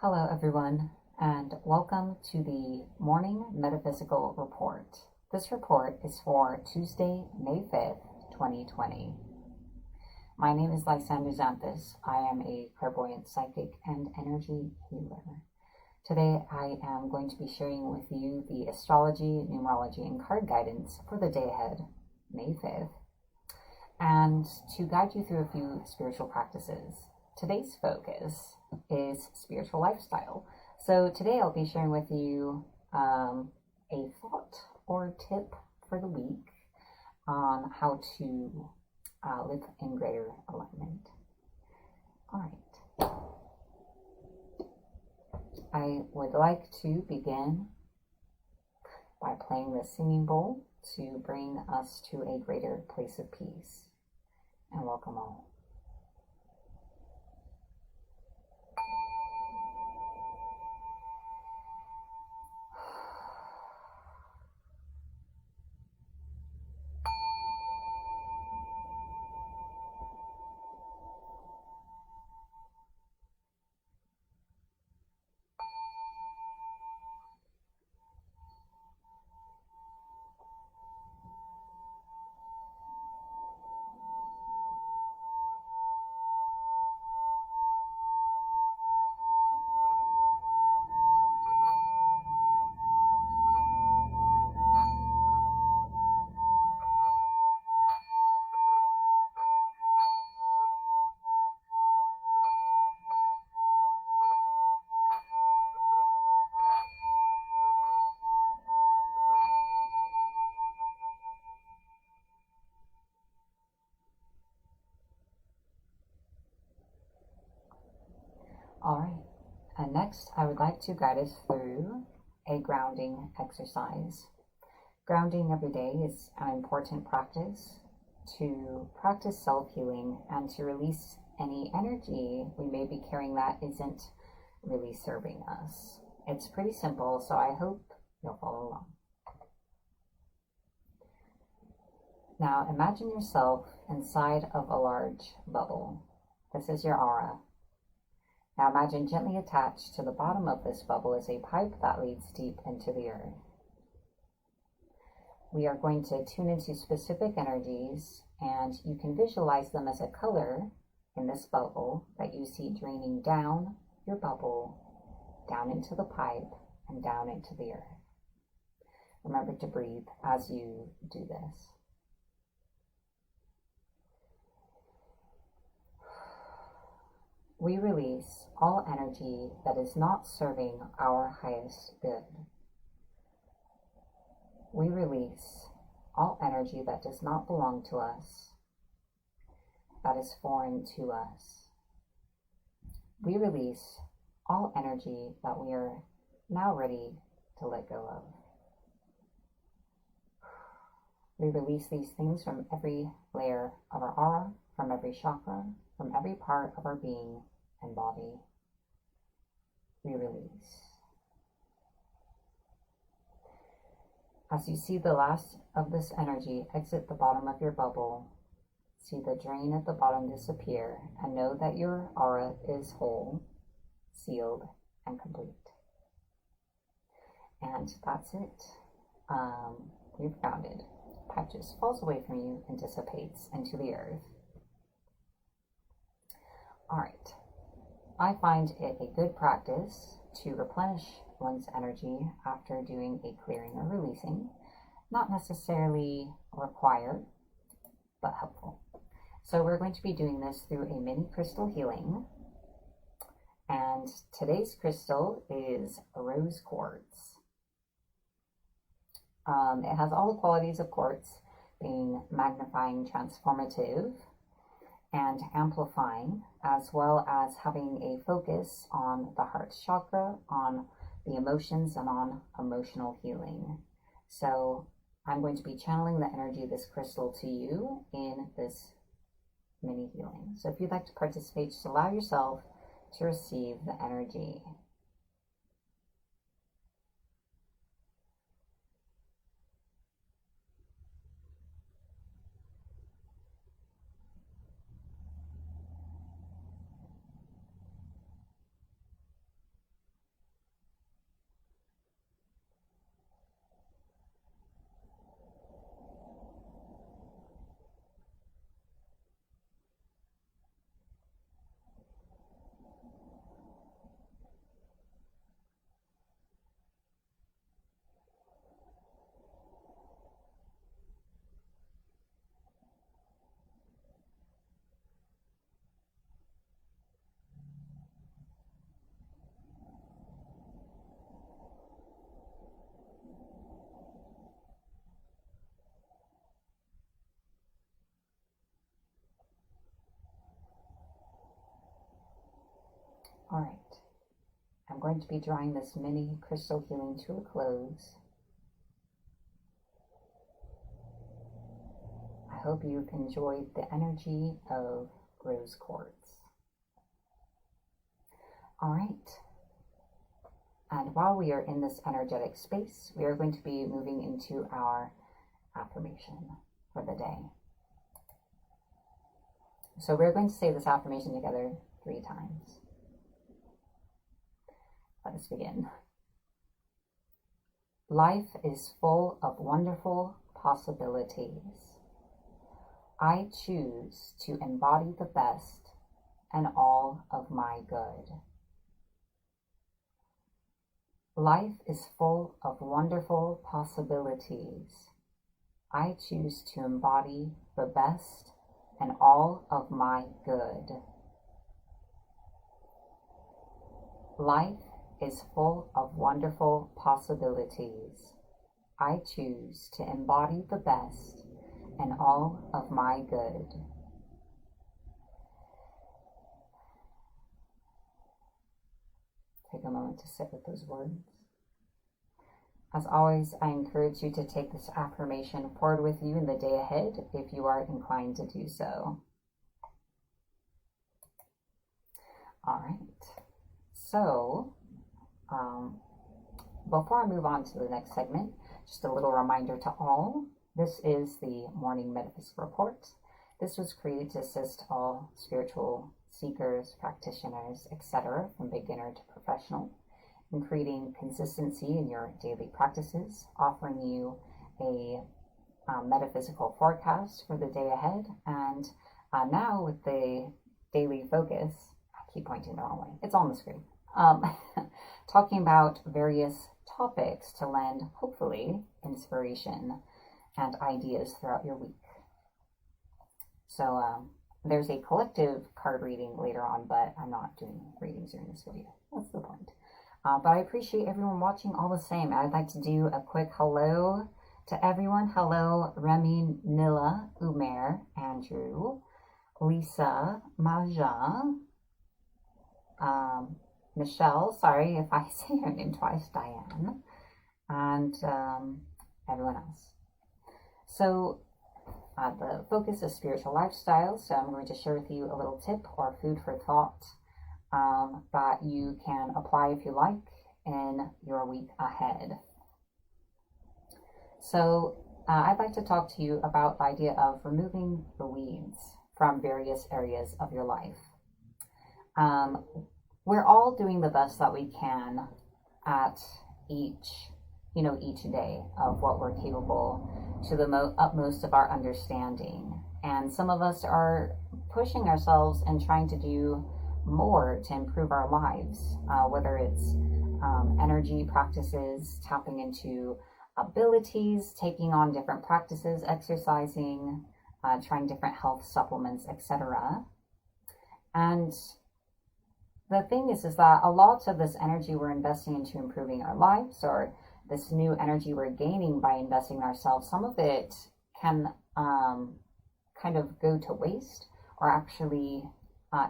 Hello everyone, and welcome to the Morning Metaphysical Report. This report is for Tuesday, May 5th, 2020. My name is Lysander Xanthus. I am a clairvoyant psychic and energy healer. Today I am going to be sharing with you the astrology, numerology, and card guidance for the day ahead, May 5th, and to guide you through a few spiritual practices. Today's focus is spiritual lifestyle. So today I'll be sharing with you a thought or tip for the week on how to live in greater alignment. All right. I would like to begin by playing the singing bowl to bring us to a greater place of peace. And welcome all. All right, and next I would like to guide us through a grounding exercise. Grounding every day is an important practice to practice self-healing and to release any energy we may be carrying that isn't really serving us. It's pretty simple, so I hope you'll follow along. Now imagine yourself inside of a large bubble. This is your aura. Now imagine gently attached to the bottom of this bubble is a pipe that leads deep into the earth. We are going to tune into specific energies, and you can visualize them as a color in this bubble that you see draining down your bubble, down into the pipe, and down into the earth. Remember to breathe as you do this. We release all energy that is not serving our highest good. We release all energy that does not belong to us, that is foreign to us. We release all energy that we are now ready to let go of. We release these things from every layer of our aura, from every chakra, from every part of our being and body. We release. As you see the last of this energy exit the bottom of your bubble, see the drain at the bottom disappear, and know that your aura is whole, sealed, and complete. And that's it. You've grounded. Pipe just falls away from you and dissipates into the earth. All right. I find it a good practice to replenish one's energy after doing a clearing or releasing. Not necessarily required, but helpful. So we're going to be doing this through a mini crystal healing. And today's crystal is rose quartz. It has all the qualities of quartz, being magnifying, transformative, and amplifying, as well as having a focus on the heart chakra, on the emotions, and on emotional healing. So I'm going to be channeling the energy of this crystal to you in this mini healing. So if you'd like to participate, just allow yourself to receive the energy. All right. I'm going to be drawing this mini crystal healing to a close. I hope you've enjoyed the energy of rose quartz. All right. And while we are in this energetic space, we are going to be moving into our affirmation for the day. So we're going to say this affirmation together 3 times. Let us begin. Life is full of wonderful possibilities. I choose to embody the best and all of my good. Life is full of wonderful possibilities. I choose to embody the best and all of my good. Life is full of wonderful possibilities. I choose to embody the best and all of my good. Take a moment to sit with those words. As always, I encourage you to take this affirmation forward with you in the day ahead if you are inclined to do so. All right. So, before I move on to the next segment, just a little reminder to all, this is the Morning Metaphysical Report. This was created to assist all spiritual seekers, practitioners, etc., from beginner to professional, in creating consistency in your daily practices, offering you a metaphysical forecast for the day ahead, and now with the daily focus, I keep pointing the wrong way, it's on the screen, talking about various topics to lend, hopefully, inspiration and ideas throughout your week. So there's a collective card reading later on, but I'm not doing readings during this video. That's the point. But I appreciate everyone watching all the same. I'd like to do a quick hello to everyone. Hello, Remy, Nilla, Umer, Andrew, Lisa, Maja, Michelle, sorry if I say her name twice, Diane, and everyone else. So the focus is spiritual lifestyle, so I'm going to share with you a little tip or food for thought that you can apply if you like in your week ahead. So I'd like to talk to you about the idea of removing the weeds from various areas of your life. We're all doing the best that we can at each day of what we're capable to the utmost of our understanding. And some of us are pushing ourselves and trying to do more to improve our lives, whether it's energy practices, tapping into abilities, taking on different practices, exercising, trying different health supplements, etc. And the thing is that a lot of this energy we're investing into improving our lives, or this new energy we're gaining by investing in ourselves, some of it can kind of go to waste or actually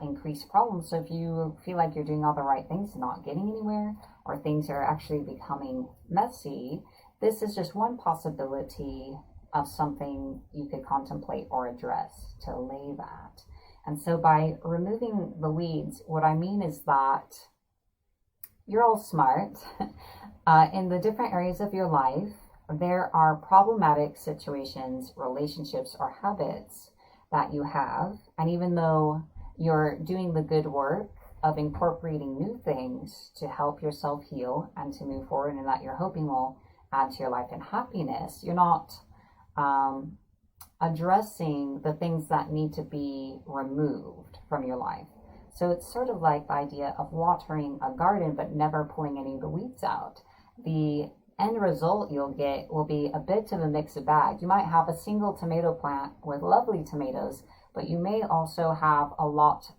increase problems. So if you feel like you're doing all the right things and not getting anywhere, or things are actually becoming messy, this is just one possibility of something you could contemplate or address to allay that. And so by removing the weeds, what I mean is that you're all smart. In the different areas of your life, there are problematic situations, relationships, or habits that you have. And even though you're doing the good work of incorporating new things to help yourself heal and to move forward, and that you're hoping will add to your life and happiness, you're not addressing the things that need to be removed from your life. So it's sort of like the idea of watering a garden but never pulling any of the weeds out. The end result you'll get will be a bit of a mixed bag. You might have a single tomato plant with lovely tomatoes, but you may also have a lot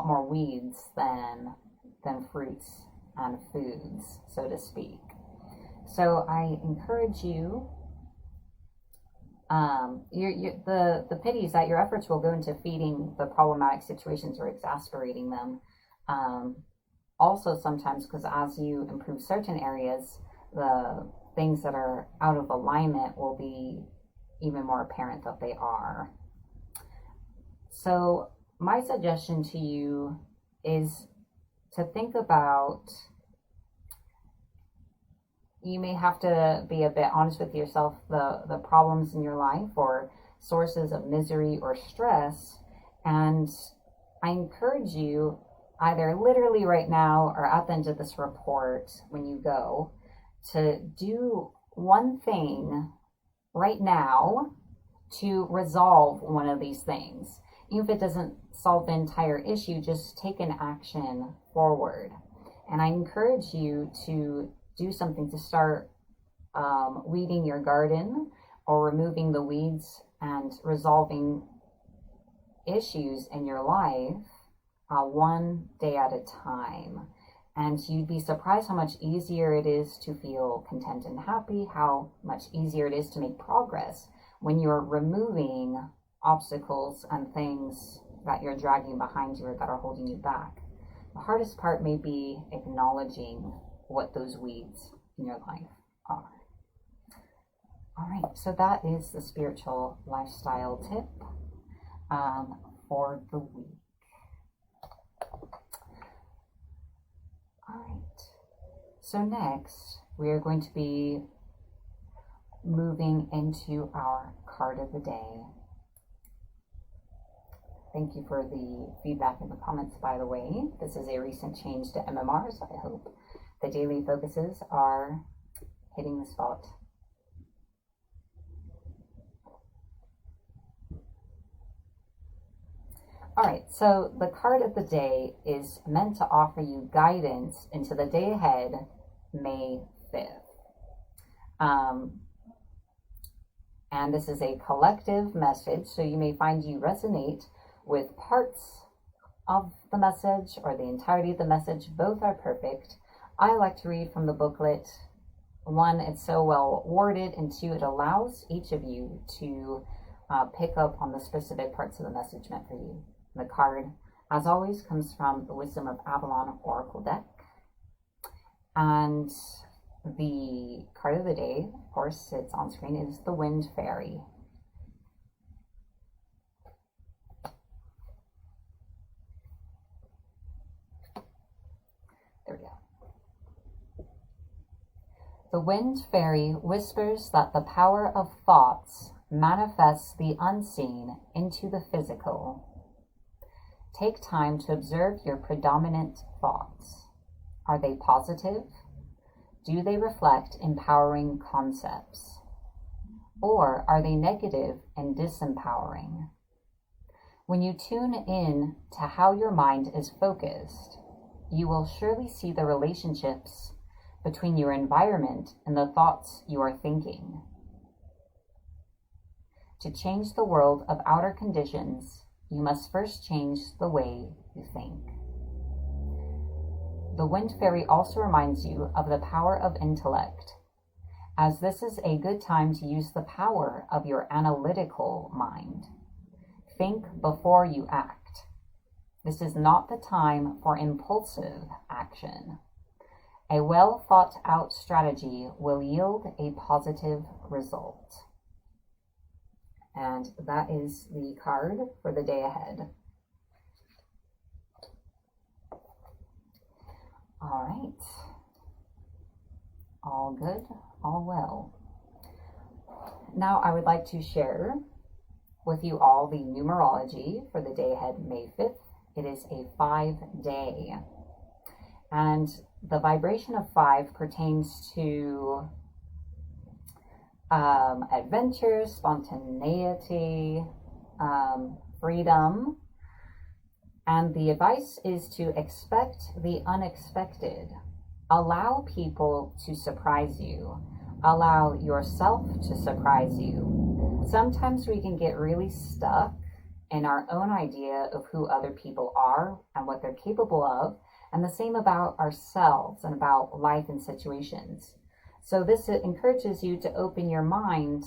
more weeds than fruits and foods, so to speak. So I encourage you The pity is that your efforts will go into feeding the problematic situations or exasperating them. Also, sometimes because as you improve certain areas, the things that are out of alignment will be even more apparent that they are. So my suggestion to you is to think about, you may have to be a bit honest with yourself, the problems in your life or sources of misery or stress. And I encourage you, either literally right now or at the end of this report when you go, to do one thing right now to resolve one of these things. Even if it doesn't solve the entire issue, just take an action forward. And I encourage you to do something to start weeding your garden or removing the weeds and resolving issues in your life one day at a time. And you'd be surprised how much easier it is to feel content and happy, how much easier it is to make progress when you're removing obstacles and things that you're dragging behind you or that are holding you back. The hardest part may be acknowledging what those weeds in your life are. All right, so that is the spiritual lifestyle tip for the week. All right, so next we are going to be moving into our card of the day. Thank you for the feedback in the comments, by the way. This is a recent change to MMR, so I hope the daily focuses are hitting the spot. All right, so the card of the day is meant to offer you guidance into the day ahead, May 5th. And this is a collective message, so you may find you resonate with parts of the message or the entirety of the message. Both are perfect. I like to read from the booklet. One, it's so well worded, and two, it allows each of you to pick up on the specific parts of the message meant for you. The card, as always, comes from the Wisdom of Avalon Oracle deck. And the card of the day, of course, it's on screen, is the Wind Fairy. There we go. The Wind Fairy whispers that the power of thoughts manifests the unseen into the physical. Take time to observe your predominant thoughts. Are they positive? Do they reflect empowering concepts? Or are they negative and disempowering? When you tune in to how your mind is focused, you will surely see the relationships between your environment and the thoughts you are thinking. To change the world of outer conditions, you must first change the way you think. The Wind Fairy also reminds you of the power of intellect, as this is a good time to use the power of your analytical mind. Think before you act. This is not the time for impulsive action. A well thought out strategy will yield a positive result. And that is the card for the day ahead. All right. All good, all well. Now I would like to share with you all the numerology for the day ahead, May 5th. It is a 5-day. And the vibration of 5 pertains to adventure, spontaneity, freedom. And the advice is to expect the unexpected. Allow people to surprise you. Allow yourself to surprise you. Sometimes we can get really stuck in our own idea of who other people are and what they're capable of, and the same about ourselves and about life and situations. So this encourages you to open your mind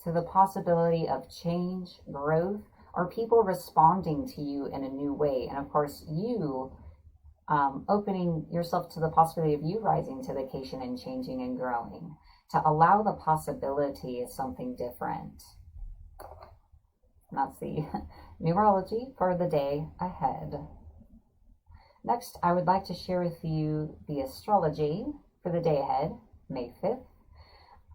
to the possibility of change, growth, or people responding to you in a new way. And of course, you opening yourself to the possibility of you rising to the occasion and changing and growing. To allow the possibility of something different. And that's the numerology for the day ahead. Next, I would like to share with you the astrology for the day ahead, May 5th.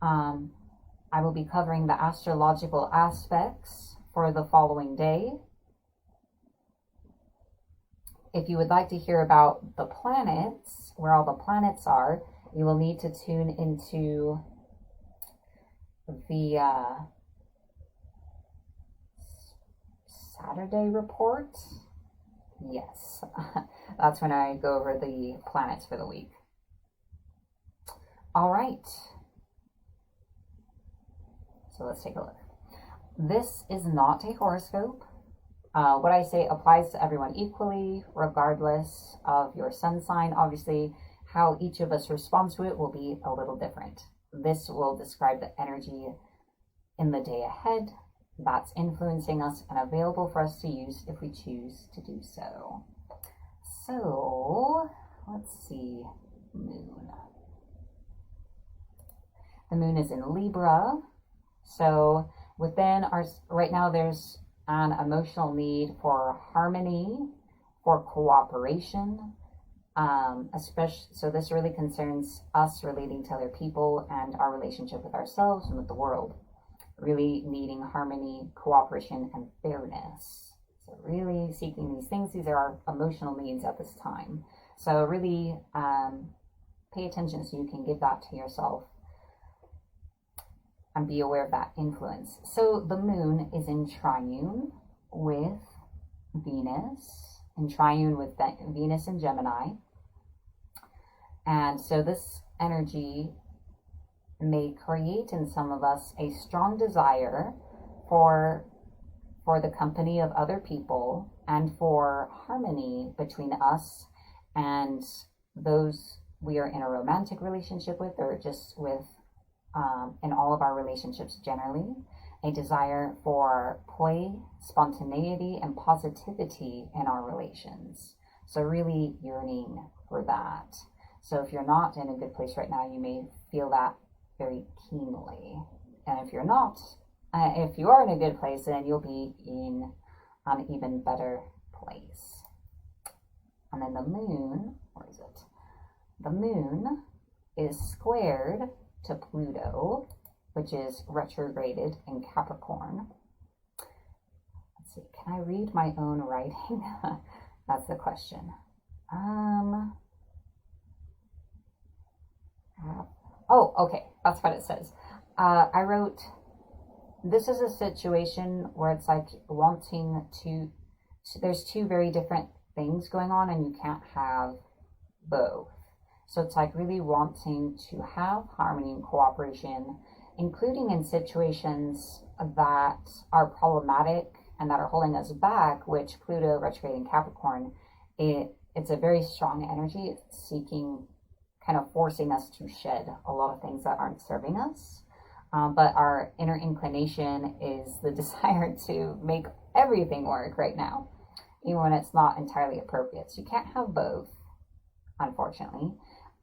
I will be covering the astrological aspects for the following day. If you would like to hear about the planets, where all the planets are, you will need to tune into the Saturday report. Yes, that's when I go over the planets for the week. All right. So let's take a look. This is not a horoscope. What I say applies to everyone equally, regardless of your sun sign. Obviously, how each of us responds to it will be a little different. This will describe the energy in the day ahead that's influencing us and available for us to use if we choose to do so. So, let's see. Moon. The moon is in Libra. So, within our, right now there's an emotional need for harmony, for cooperation, especially, so this really concerns us relating to other people and our relationship with ourselves and with the world. Really needing harmony, cooperation, and fairness. So really seeking these things. These are our emotional needs at this time. So really pay attention so you can give that to yourself and be aware of that influence. So the moon is in triune with Venus, in triune with Venus and Gemini. And so this energy may create in some of us a strong desire for the company of other people and for harmony between us and those we are in a romantic relationship with, or just with in all of our relationships generally, a desire for play, spontaneity, and positivity in our relations. So really yearning for that. So if you're not in a good place right now, you may feel that very keenly. And if you're not, if you are in a good place, then you'll be in an even better place. And then the moon, where is it? The moon is squared to Pluto, which is retrograded in Capricorn. Let's see, can I read my own writing? That's the question. Oh, okay, that's what it says. I wrote, this is a situation where it's like wanting to, there's two very different things going on and you can't have both. So it's like really wanting to have harmony and cooperation, including in situations that are problematic and that are holding us back, which Pluto retrograde in Capricorn, it's a very strong energy. It's seeking, kind of forcing us to shed a lot of things that aren't serving us. But our inner inclination is the desire to make everything work right now, even when it's not entirely appropriate. So you can't have both, unfortunately.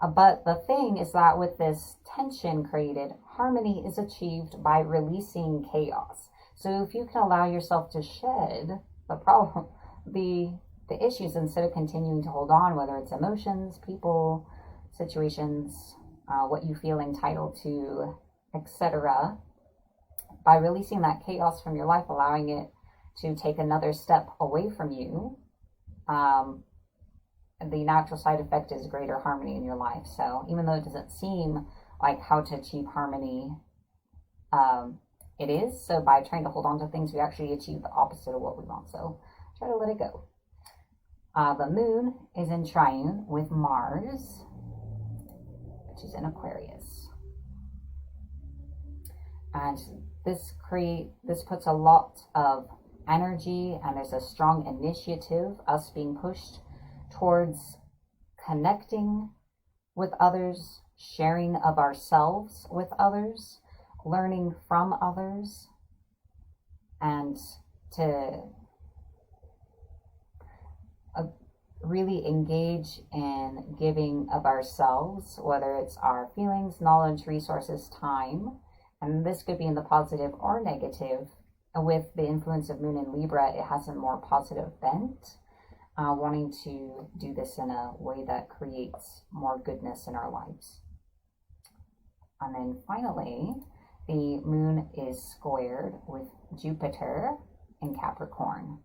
But the thing is that with this tension created, harmony is achieved by releasing chaos. So if you can allow yourself to shed the problem, the issues, instead of continuing to hold on, whether it's emotions, people, situations, what you feel entitled to, etc., by releasing that chaos from your life, allowing it to take another step away from you, the natural side effect is greater harmony in your life. So even though it doesn't seem like how to achieve harmony, it is. So by trying to hold on to things, we actually achieve the opposite of what we want. So try to let it go. The moon is in triune with Mars, which is in Aquarius. And this puts a lot of energy, and there's a strong initiative, us being pushed towards connecting with others, sharing of ourselves with others, learning from others and to really engage in giving of ourselves, whether it's our feelings, knowledge, resources, time, and this could be in the positive or negative. With the influence of Moon in Libra, it has a more positive bent, wanting to do this in a way that creates more goodness in our lives. And then finally, the Moon is squared with Jupiter in Capricorn.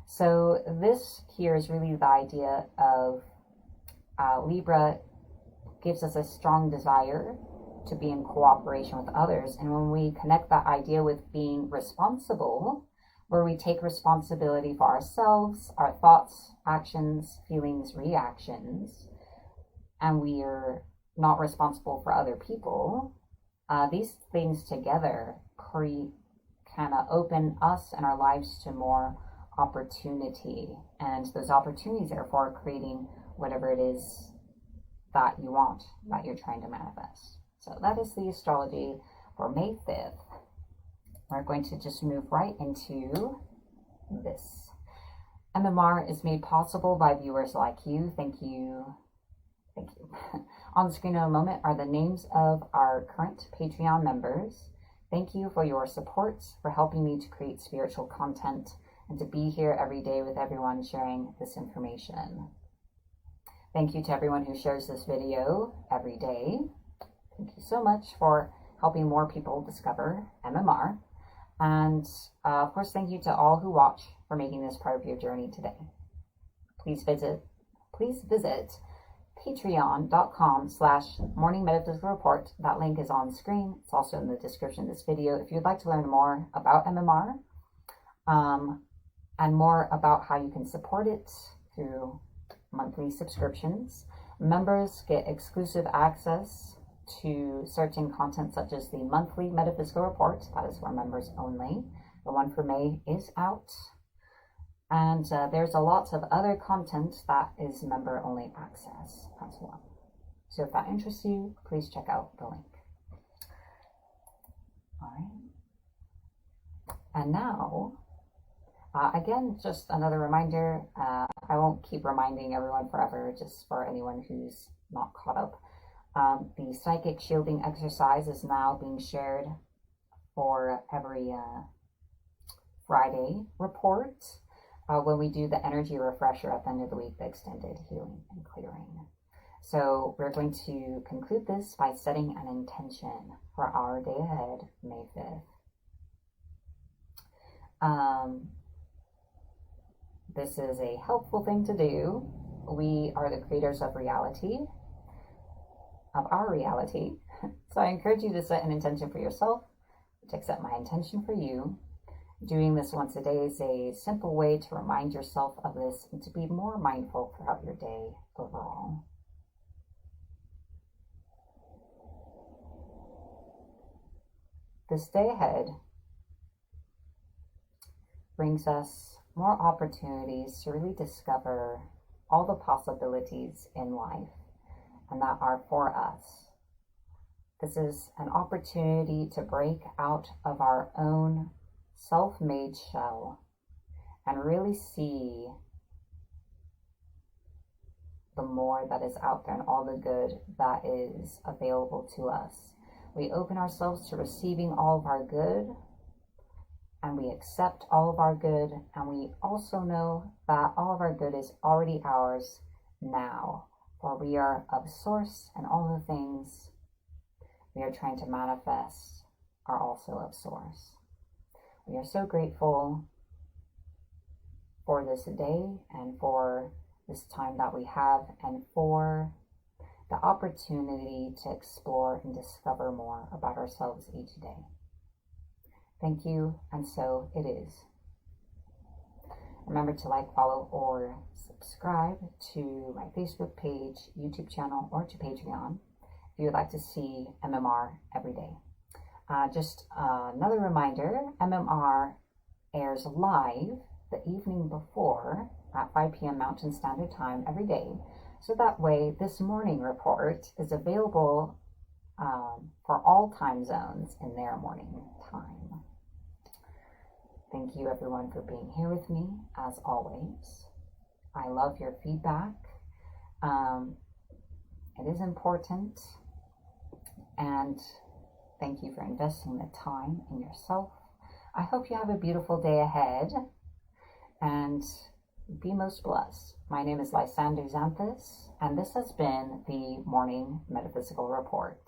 So this here is really the idea of Libra gives us a strong desire to be in cooperation with others. And when we connect that idea with being responsible, where we take responsibility for ourselves, our thoughts, actions, feelings, reactions, and we are not responsible for other people, these things together kind of open us and our lives to more opportunity, and those opportunities are for creating whatever it is that you want, that you're trying to manifest. So that is the astrology for May 5th. We're going to just move right into this. MMR is made possible by viewers like you. Thank you. Thank you. On the screen in a moment are the names of our current Patreon members. Thank you for your support, for helping me to create spiritual content, and to be here every day with everyone sharing this information. Thank you to everyone who shares this video every day. Thank you so much for helping more people discover MMR. And of course, thank you to all who watch for making this part of your journey today. Please visit patreon.com/Morning Metaphysical Report. That link is on screen. It's also in the description of this video. If you'd like to learn more about MMR, and more about how you can support it through monthly subscriptions, members get exclusive access to certain content such as the monthly Metaphysical Report. That is for members only. The one for May is out. And there's a lot of other content that is member only access as well. So if that interests you, please check out the link. All right. And now, again, just another reminder. I won't keep reminding everyone forever, just for anyone who's not caught up. The psychic shielding exercise is now being shared for every Friday report when we do the energy refresher at the end of the week, the extended healing and clearing. So we're going to conclude this by setting an intention for our day ahead, May 5th. This is a helpful thing to do. We are the creators of reality, of our reality. So I encourage you to set an intention for yourself, to accept my intention for you. Doing this once a day is a simple way to remind yourself of this and to be more mindful throughout your day overall. This day ahead brings us more opportunities to really discover all the possibilities in life and that are for us. This is an opportunity to break out of our own self-made shell and really see the more that is out there and all the good that is available to us. We open ourselves to receiving all of our good, and we accept all of our good, and we also know that all of our good is already ours now, for we are of source, and all the things we are trying to manifest are also of source. We are so grateful for this day and for this time that we have, and for the opportunity to explore and discover more about ourselves each day. Thank you, and so it is. Remember to like, follow, or subscribe to my Facebook page, YouTube channel, or to Patreon if you would like to see MMR every day. Just another reminder, MMR airs live the evening before at 5 p.m. Mountain Standard Time every day. So that way, this morning report is available for all time zones in their morning time. Thank you everyone for being here with me, as always. I love your feedback. It is important, and thank you for investing the time in yourself. I hope you have a beautiful day ahead, and be most blessed. My name is Lysander Xanthus, and this has been the Morning Metaphysical Report.